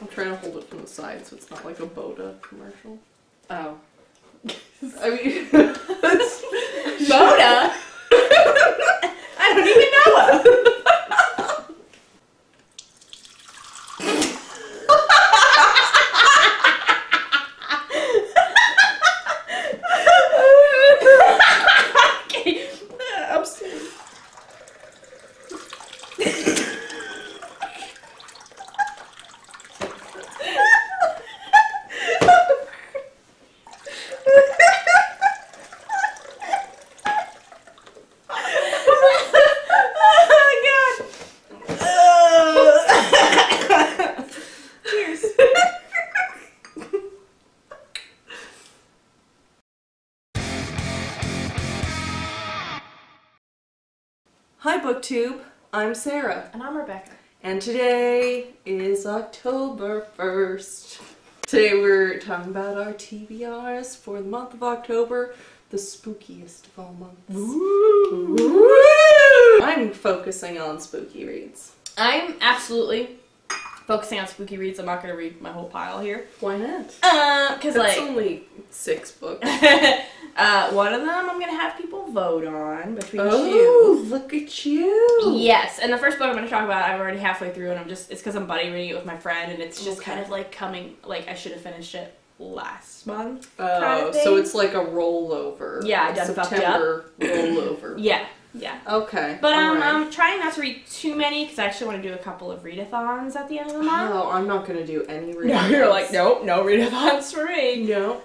I'm trying to hold it from the side so it's not like a Boda commercial. Oh. I mean... Boda? I don't even know her. Okay. I'm sorry. Hi BookTube, I'm Sarah. And I'm Rebecca. And today is October 1st. Today we're talking about our TBRs for the month of October, the spookiest of all months. Woo! I'm focusing on spooky reads. I'm absolutely focusing on spooky reads. I'm not going to read my whole pile here. Why not? Because It's only 6 books. One of them I'm going to have people vote on between two. Oh, look at you! Yes, and the first book I'm going to talk about, I'm already halfway through, and it's because I'm buddy reading it with my friend, and it's just kind of like coming, like I should have finished it last month. Oh, kind of thing. So it's like a rollover. Yeah, I done fucked up. September rollover. Yeah. Okay. But right. I'm trying not to read too many because I actually want to do a couple of readathons at the end of the month. Oh, I'm not going to do any readathons. No, you're like, nope, no readathons for me. No.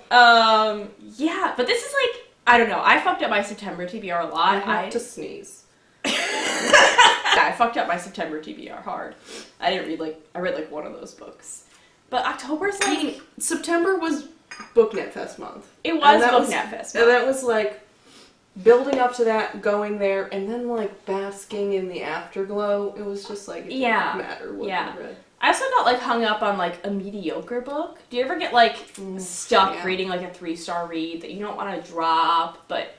Yeah, but this is like, I don't know, I fucked up my September TBR a lot. I have to sneeze. Yeah, I fucked up my September TBR hard. I read like one of those books. But October's like... September was BookNet Fest month. It was BookNet Fest month. And that was like building up to that, going there, and then like basking in the afterglow. It was just like, it didn't matter what you read. I also got like hung up on like a mediocre book. Do you ever get like stuck reading like a 3-star read that you don't want to drop, but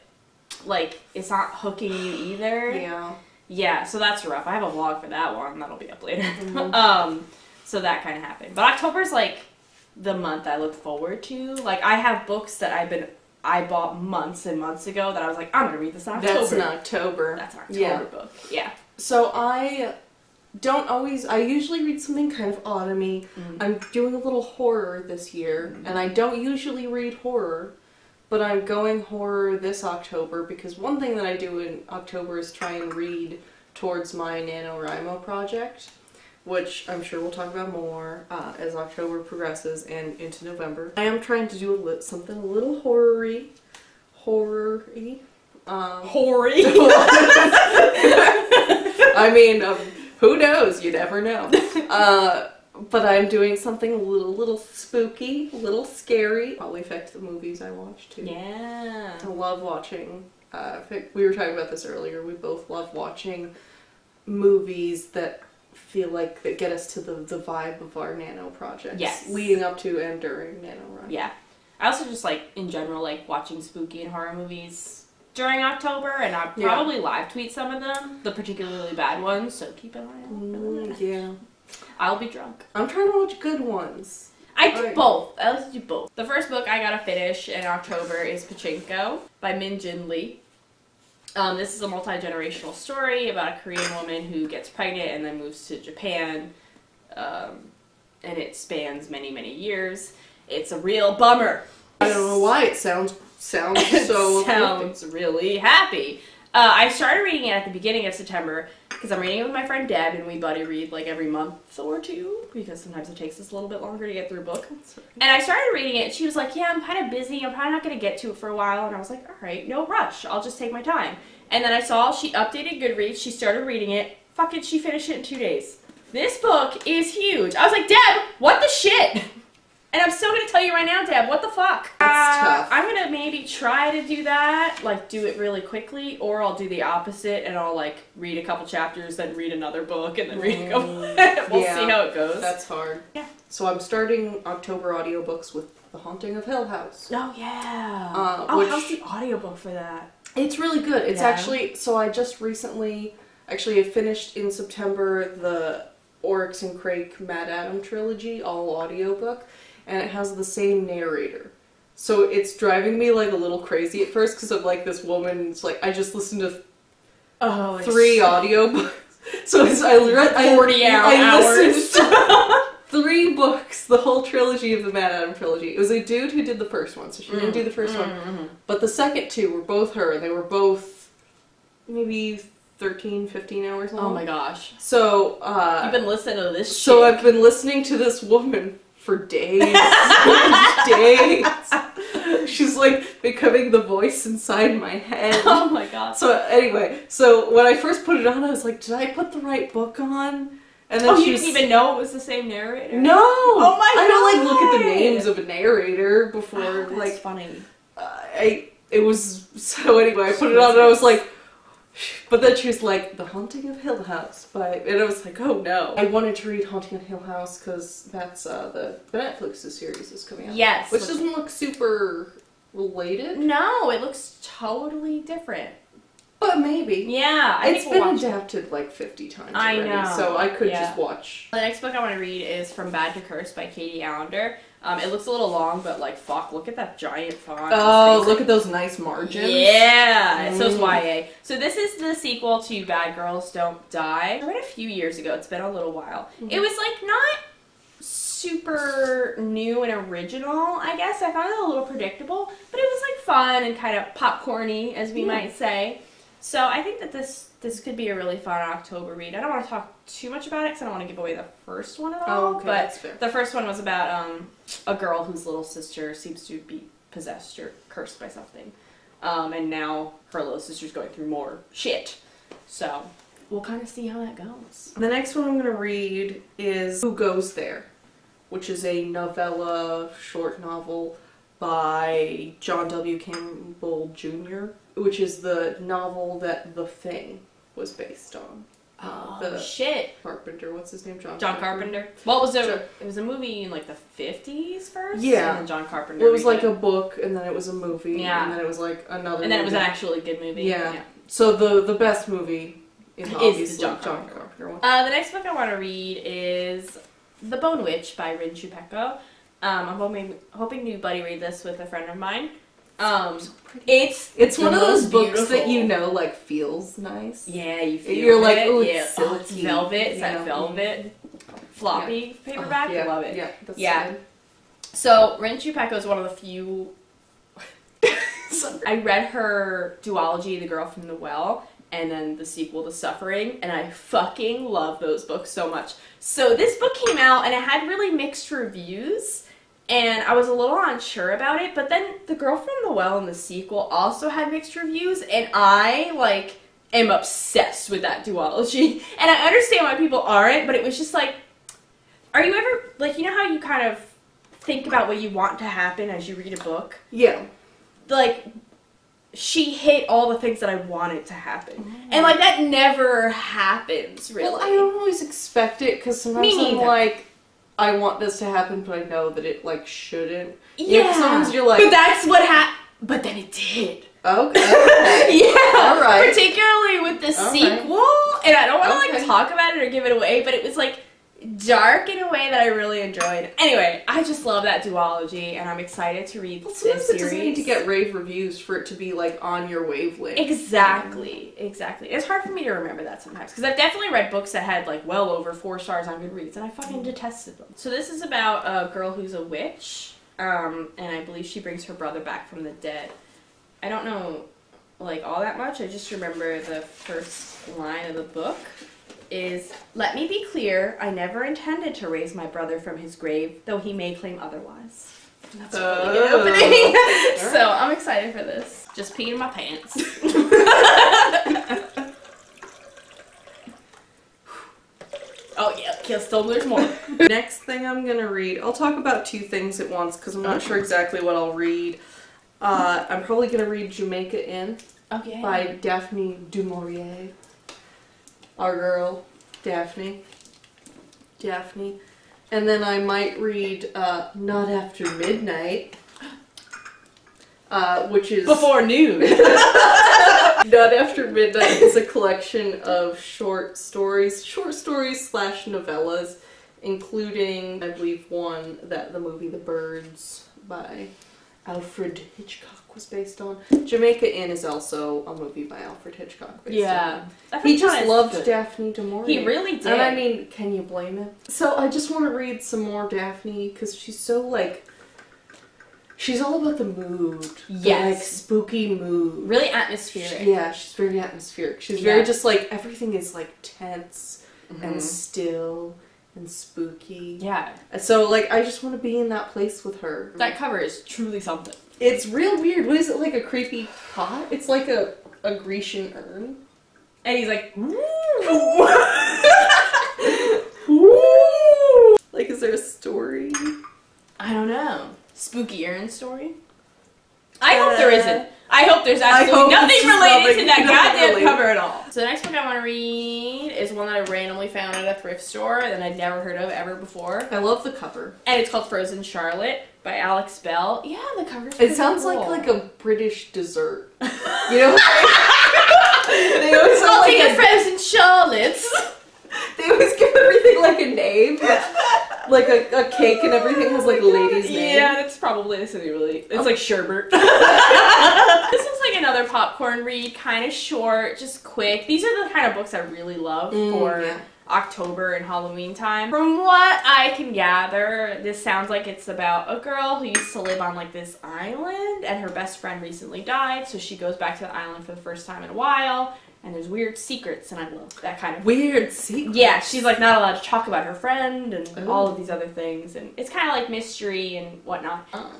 like it's not hooking you either? Yeah. Yeah, so that's rough. I have a vlog for that one. That'll be up later. Mm-hmm. So that kind of happened. But October's like the month I look forward to. Like I have books that I bought months and months ago that I was like, I'm gonna read this in October. That's an October. That's an October book. Yeah. So I usually read something kind of autumny. I'm doing a little horror this year, and I don't usually read horror, but I'm going horror this October because one thing that I do in October is try and read towards my NaNoWriMo project, which I'm sure we'll talk about more as October progresses and into November. I am trying to do something a little horror-y. Horror-y? Hoary. I mean, who knows? You never know. But I'm doing something a little spooky, a little scary. Probably affect the movies I watch too. Yeah. I love watching. We were talking about this earlier. We both love watching movies that feel like that get us to the vibe of our nano projects. Yes. Leading up to and during NaNoWriMo. Yeah. I also just like, in general, like watching spooky and horror movies during October, and I'll probably live tweet some of them, the particularly bad ones, so keep an eye on that. Yeah. I'll be drunk. I'm trying to watch good ones. I do both. I like to do both. The first book I gotta finish in October is Pachinko by Min Jin Lee. This is a multi-generational story about a Korean woman who gets pregnant and then moves to Japan, and it spans many, many years. It's a real bummer. I don't know why it sounds so sounds really happy. I started reading it at the beginning of September because I'm reading it with my friend Deb, and we buddy read like every month or two because sometimes it takes us a little bit longer to get through a book. And I started reading it, and she was like, yeah, I'm kind of busy. I'm probably not going to get to it for a while. And I was like, all right, no rush. I'll just take my time. And then I saw she updated Goodreads. She started reading it. Fuck it, she finished it in 2 days. This book is huge. I was like, Deb, what the shit? And I'm still going to tell you right now, Deb, what the fuck? That's tough. I'm going to maybe try to do that, like do it really quickly, or I'll do the opposite and I'll like read a couple chapters, then read another book, and then read a couple. We'll see how it goes. That's hard. Yeah. So I'm starting October audiobooks with The Haunting of Hill House. Oh, yeah. How's the audiobook for that? It's really good. It's actually, so I just recently, I finished in September the Oryx and Crake Mad Adam trilogy, all audiobook, and it has the same narrator. So it's driving me like a little crazy at first because of like this woman's like, I just listened to 3 audiobooks. So I read 40 hours. To 3 books, the whole trilogy of the Mad Adam trilogy. It was a dude who did the first one, so she didn't do the first one. But the second 2 were both her, and they were both maybe 13, 15 hours long. Oh my gosh. So, you've been listening to this shit. So I've been listening to this woman for days. Days. She's like becoming the voice inside my head. Oh my god. So anyway, so when I first put it on, I was like, did I put the right book on? And then you didn't even know it was the same narrator? No! Oh my god! I don't like look at the names of a narrator before, that's like... funny. It was... So anyway, I put it on and I was like... But then she was like, The Haunting of Hill House and I was like, oh no. I wanted to read Haunting of Hill House because that's the Netflix series is coming out. Yes. Which doesn't look super related. No, it looks totally different. But maybe. Yeah, it's been adapted like 50 times already, I know. so I could just watch. The next book I want to read is From Bad to Curse by Katie Allender. It looks a little long, but like, fuck, look at that giant font. Oh, look at those nice margins. Yeah, so it's YA. So this is the sequel to Bad Girls Don't Die. I read it a few years ago. It's been a little while. It was like not super new and original, I guess. I found it a little predictable, but it was like fun and kind of popcorny, as we might say. So I think that this could be a really fun October read. I don't want to talk too much about it because I don't want to give away the first one at all. Okay, but that's fair. The first one was about a girl whose little sister seems to be possessed or cursed by something. And now her little sister's going through more shit. So we'll kind of see how that goes. The next one I'm going to read is Who Goes There, which is a novella, short novel by John W. Campbell Jr., which is the novel that The Thing was based on. Shit. Carpenter, what's his name? John Carpenter. Well, it was a movie in like the 50s first? Yeah. And then John Carpenter. It was like a book, and then it was a movie, and then it was like another movie. And then it was an actually good movie. Yeah. So the best movie is the John Carpenter one. The next book I want to read is The Bone Witch by Rin Chupeco. I'm hoping to buddy read this with a friend of mine. It's one of those books that like feels nice. Yeah, you feel You're like, it. oh, it's silky. It's velvet. It's that velvet floppy paperback. Yeah. Love it. Yeah, that's yeah. So Rin Chupeco is one of the few. I read her duology, The Girl from the Well, and then the sequel, The Suffering, and I fucking love those books so much. So this book came out and it had really mixed reviews. And I was a little unsure about it, but then The Girl from the Well and the sequel also had mixed reviews, and I, like, am obsessed with that duology. And I understand why people aren't, but it was just like, are you ever, like, you know how you kind of think about what you want to happen as you read a book? Yeah. Like, she hit all the things that I wanted to happen. And, like, that never happens, really. Well, I don't always expect it, because sometimes I'm like, I want this to happen, but I know that it, like, shouldn't. Yeah. Sometimes you're like... But that's what happened. But then it did. Okay. Yeah. All right. Particularly with the sequel. And I don't want to, like, talk about it or give it away, but it was, like, dark in a way that I really enjoyed. Anyway, I just love that duology, and I'm excited to read this series. It doesn't need to get rave reviews for it to be, like, on your wavelength. Exactly. Exactly. It's hard for me to remember that sometimes, because I've definitely read books that had, like, well over 4 stars on Goodreads, and I fucking detested them. So this is about a girl who's a witch, and I believe she brings her brother back from the dead. I don't know, like, all that much. I just remember the first line of the book is, "Let me be clear, I never intended to raise my brother from his grave, though he may claim otherwise." And that's a really good opening. So I'm excited for this. Just peeing my pants. Oh yeah, kill still there's more. Next thing I'm gonna read, I'll talk about 2 things at once because I'm not sure exactly what I'll read. I'm probably gonna read Jamaica Inn by Daphne du Maurier. Our girl, Daphne. And then I might read Not After Midnight, which is... Before noon. Not After Midnight is a collection of short stories / novellas, including, I believe, one that the movie The Birds by Alfred Hitchcock was based on. Jamaica Inn is also a movie by Alfred Hitchcock based on. He just loved Daphne du Maurier. He really did. And I mean, can you blame him? So I just want to read some more Daphne, because she's so, like, she's all about the mood. Yes. The, like, spooky mood. Really atmospheric. Yeah, she's very atmospheric. She's very just, like, everything is, like, tense and still and spooky. Yeah. So, like, I just want to be in that place with her. That cover is truly something. It's real weird. What is it, like a creepy pot? It's like a Grecian urn. And he's like, Ooh. Like, is there a story? I don't know. Spooky urn story? I hope there isn't. I hope there's absolutely nothing related to that goddamn cover at all. So the next book I want to read is one that I randomly found at a thrift store that I'd never heard of ever before. I love the cover. And it's called Frozen Charlotte by Alex Bell. Yeah, the cover's It sounds cool. like a British dessert. You know? They always I'll like take a Frozen Charlotte. They always give everything like a name. Like a cake and everything has like a lady's name. Yeah, that's probably really. It's like sherbet. This is like another popcorn read, kind of short, just quick. These are the kind of books I really love for October and Halloween time. From what I can gather, this sounds like it's about a girl who used to live on like this island, and her best friend recently died, so she goes back to the island for the first time in a while. And there's weird secrets, and I love that kind of... Weird secrets? Yeah, she's, like, not allowed to talk about her friend and all of these other things. And it's kind of like mystery and whatnot. Oh,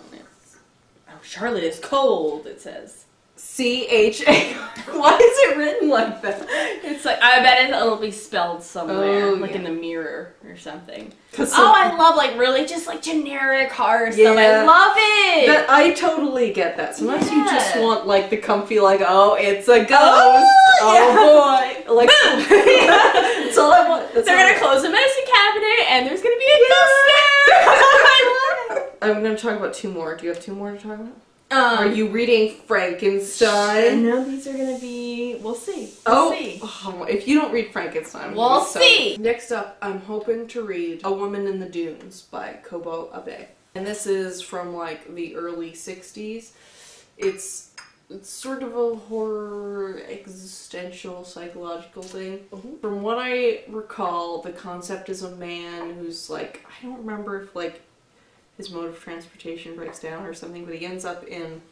Charlotte is cold, it says. C-H-A. Why is it written like that? It's like, I bet it'll be spelled somewhere, like in the mirror or something. I love, like, really just, like, generic horror stuff. I love it! I totally get that. Sometimes you just want, like, the comfy, like, oh, it's a ghost. Oh boy. Like, that's all I want. They're gonna close the medicine cabinet, and there's gonna be a ghost there! I love it! I'm gonna talk about two more. Do you have two more to talk about? Are you reading Frankenstein? No, these are gonna be... We'll see. We'll see. Oh, if you don't read Frankenstein, we'll see. Next up, I'm hoping to read A Woman in the Dunes by Kobo Abe. And this is from, like, the early 60s. It's sort of a horror, existential, psychological thing. From what I recall, the concept is a man who's, like, I don't remember if, like, his mode of transportation breaks down or something, but he ends up in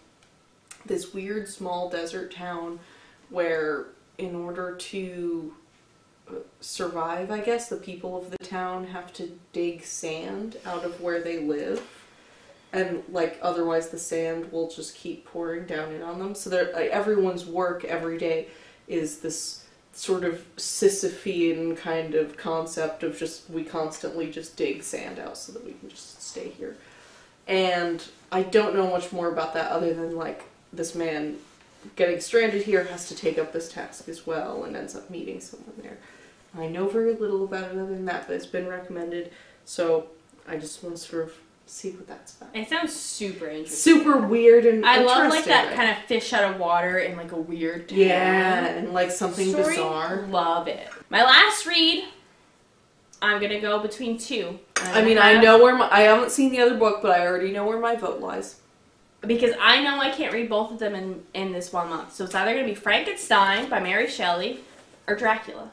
this weird small desert town where, in order to survive, I guess, the people of the town have to dig sand out of where they live. And, like, otherwise the sand will just keep pouring down in on them. So everyone's work every day is this sort of Sisyphean kind of concept of just, we constantly just dig sand out so that we can just stay here. And I don't know much more about that other than, like, this man getting stranded here has to take up this task as well and ends up meeting someone there. I know very little about it other than that, but it's been recommended, so I just want to sort of see what that's about. It sounds super interesting. Super weird and I interesting. love, like, that kind of fish out of water in, like, a weird town. Yeah, and, like, something bizarre. Love it. My last read, I'm gonna go between two. I mean, I know where I haven't seen the other book, but I already know where my vote lies. Because I know I can't read both of them in this 1 month. So it's either gonna be Frankenstein by Mary Shelley or Dracula.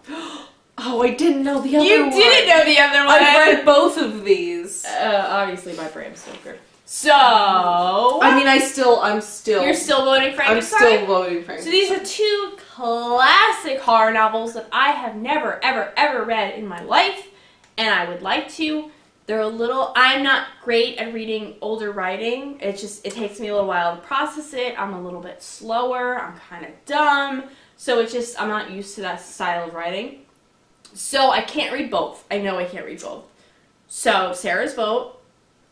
Oh, I didn't know the other one. You didn't know the other one. I've read both of these. Obviously by Bram Stoker. So... I mean, I'm still... You're still voting Frankenstein? I'm still voting Frankenstein. So these are two classic horror novels that I have never, ever, ever read in my life. And I would like to. They're a little... I'm not great at reading older writing. It takes me a little while to process it. I'm a little bit slower. I'm kind of dumb. So it's just... I'm not used to that style of writing. So I can't read both. I know I can't read both. So Sarah's vote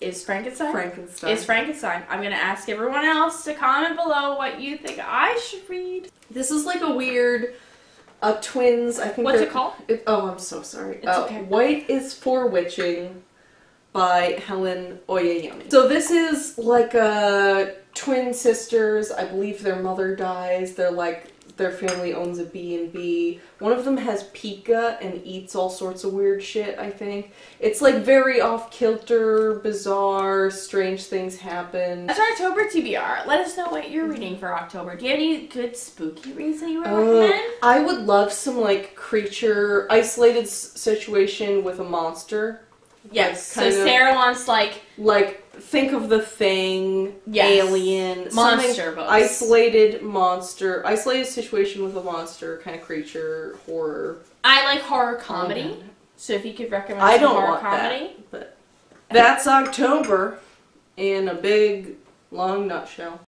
is Frankenstein. Frankenstein. Is Frankenstein. I'm going to ask everyone else to comment below what you think I should read. This is like a weird... twins, I think. What's it called? Oh, I'm so sorry. It's okay. White is for Witching by Helen Oyeyemi. So this is like twin sisters. I believe their mother dies. They're like their family owns a B&B. One of them has Pika and eats all sorts of weird shit, I think. It's like very off-kilter, bizarre, strange things happen. That's our October TBR. Let us know what you're reading for October. Do you have any good spooky reads that you want to recommend? I would love some like creature, isolated situation with a monster. Yes, Like, so Sarah wants like think of The Thing, yes. Alien, Monster books. Isolated situation with a monster, kind of creature, horror. I like horror comedy, so if you could recommend I some don't horror want comedy. that, but that's October in a big, long nutshell.